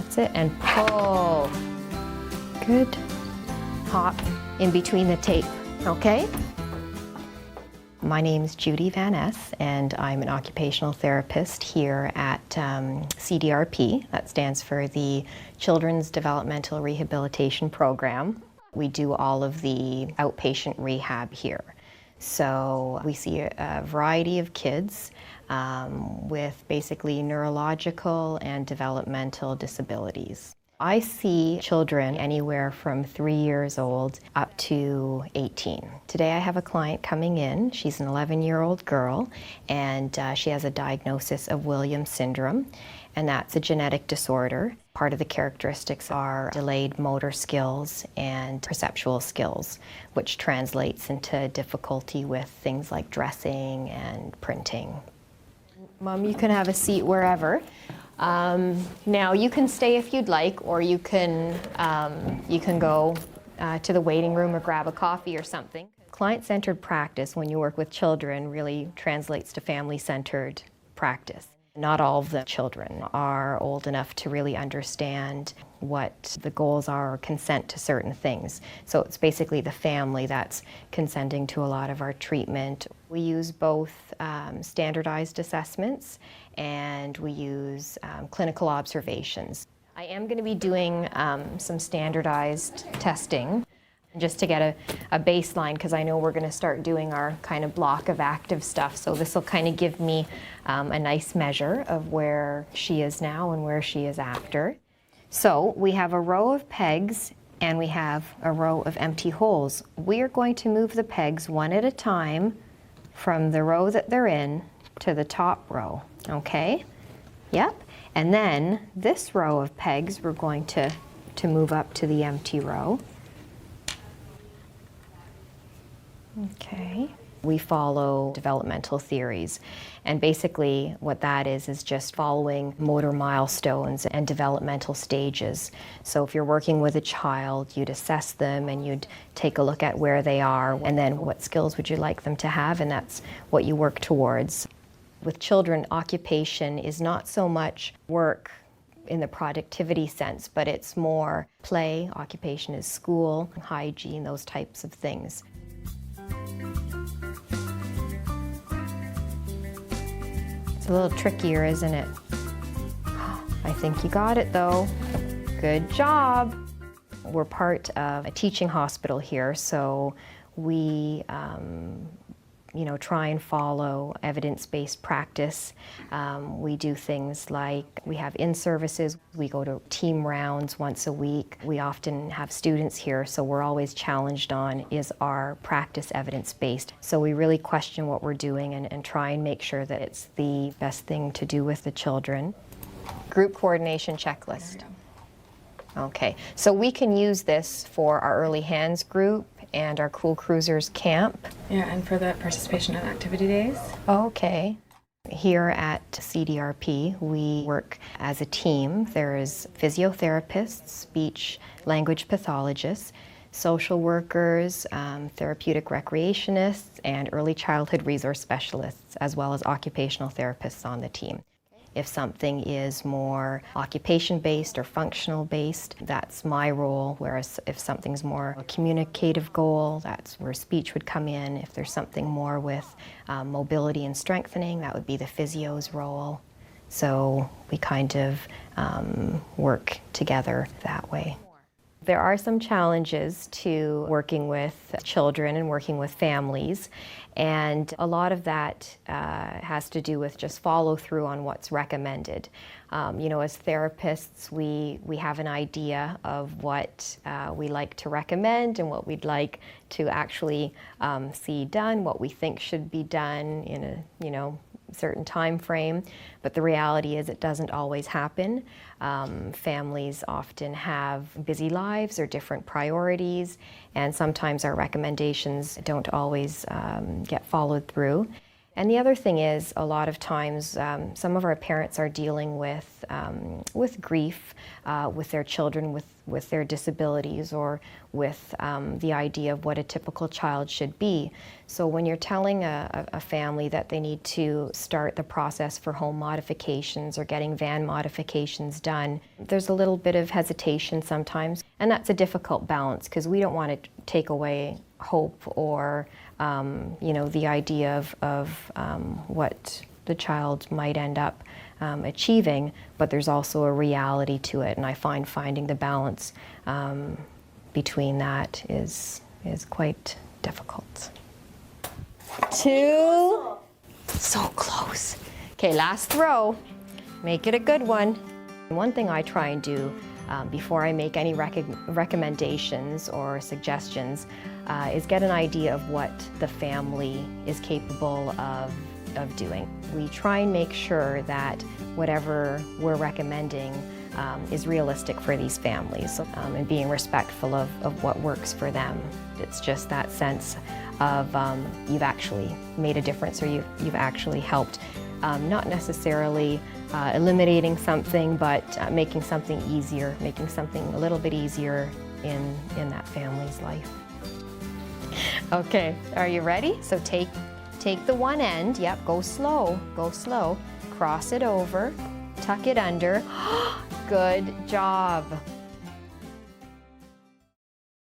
That's it, and pull. Good. Hop in between the tape, okay? My name is Judy Vanes, and I'm an occupational therapist here at CDRP. That stands for the Children's Developmental Rehabilitation Program. We do all of the outpatient rehab here. So we see a variety of kids with basically neurological and developmental disabilities. I see children anywhere from 3 years old up to 18. Today I have a client coming in. She's an 11-year-old girl, and she has a diagnosis of Williams syndrome, and that's a genetic disorder. Part of the characteristics are delayed motor skills and perceptual skills, which translates into difficulty with things like dressing and printing. Mom, you can have a seat wherever. Now you can stay if you'd like, or you can go to the waiting room or grab a coffee or something. Client-centered practice, when you work with children, really translates to family-centered practice. Not all of the children are old enough to really understand what the goals are or consent to certain things. So it's basically the family that's consenting to a lot of our treatment. We use both standardized assessments and we use clinical observations. I am going to be doing some standardized testing just to get a baseline, because I know we're going to start doing our kind of block of active stuff. So this will kind of give me a nice measure of where she is now and where she is after. So we have a row of pegs and we have a row of empty holes. We are going to move the pegs one at a time from the row that they're in to the top row, okay? Yep. And then this row of pegs we're going to move up to the empty row. Okay. We follow developmental theories, and basically what that is just following motor milestones and developmental stages. So if you're working with a child, you'd assess them and you'd take a look at where they are, and then what skills would you like them to have, and that's what you work towards. With children, occupation is not so much work in the productivity sense, but it's more play. Occupation is school, hygiene, those types of things. It's a little trickier, isn't it? I think you got it though. Good job. We're part of a teaching hospital here, so we try and follow evidence-based practice. We do things like we have in-services, we go to team rounds once a week. We often have students here, so we're always challenged on, is our practice evidence-based? So we really question what we're doing and try and make sure that it's the best thing to do with the children. Group coordination checklist. Okay, so we can use this for our early hands group and our Cool Cruisers camp. Yeah, and for the participation in activity days. Okay. Here at CDRP, we work as a team. There is physiotherapists, speech language pathologists, social workers, therapeutic recreationists, and early childhood resource specialists, as well as occupational therapists on the team. If something is more occupation-based or functional-based, that's my role, whereas if something's more a communicative goal, that's where speech would come in. If there's something more with mobility and strengthening, that would be the physio's role. So we kind of work together that way. There are some challenges to working with children and working with families, and a lot of that has to do with just follow through on what's recommended. As therapists, we have an idea of what we like to recommend and what we'd like to actually see done, what we think should be done in a certain time frame, but the reality is it doesn't always happen. Families often have busy lives or different priorities, and sometimes our recommendations don't always get followed through. And the other thing is, a lot of times, some of our parents are dealing with grief, with their children with their disabilities, or with the idea of what a typical child should be. So when you're telling a family that they need to start the process for home modifications or getting van modifications done, there's a little bit of hesitation sometimes. And that's a difficult balance, because we don't want to take away hope or the idea of what the child might end up achieving, but there's also a reality to it, and I find finding the balance between that is quite difficult. 2, so close. Okay, last throw. Make it a good one. One thing I try and do before I make any recommendations or suggestions is get an idea of what the family is capable of doing. We try and make sure that whatever we're recommending is realistic for these families, and being respectful of what works for them. It's just that sense of you've actually made a difference, or you've actually helped, not necessarily eliminating something, but making something easier, making something a little bit easier in that family's life. Okay, are you ready? So take the one end, yep, go slow, cross it over, tuck it under. Good job.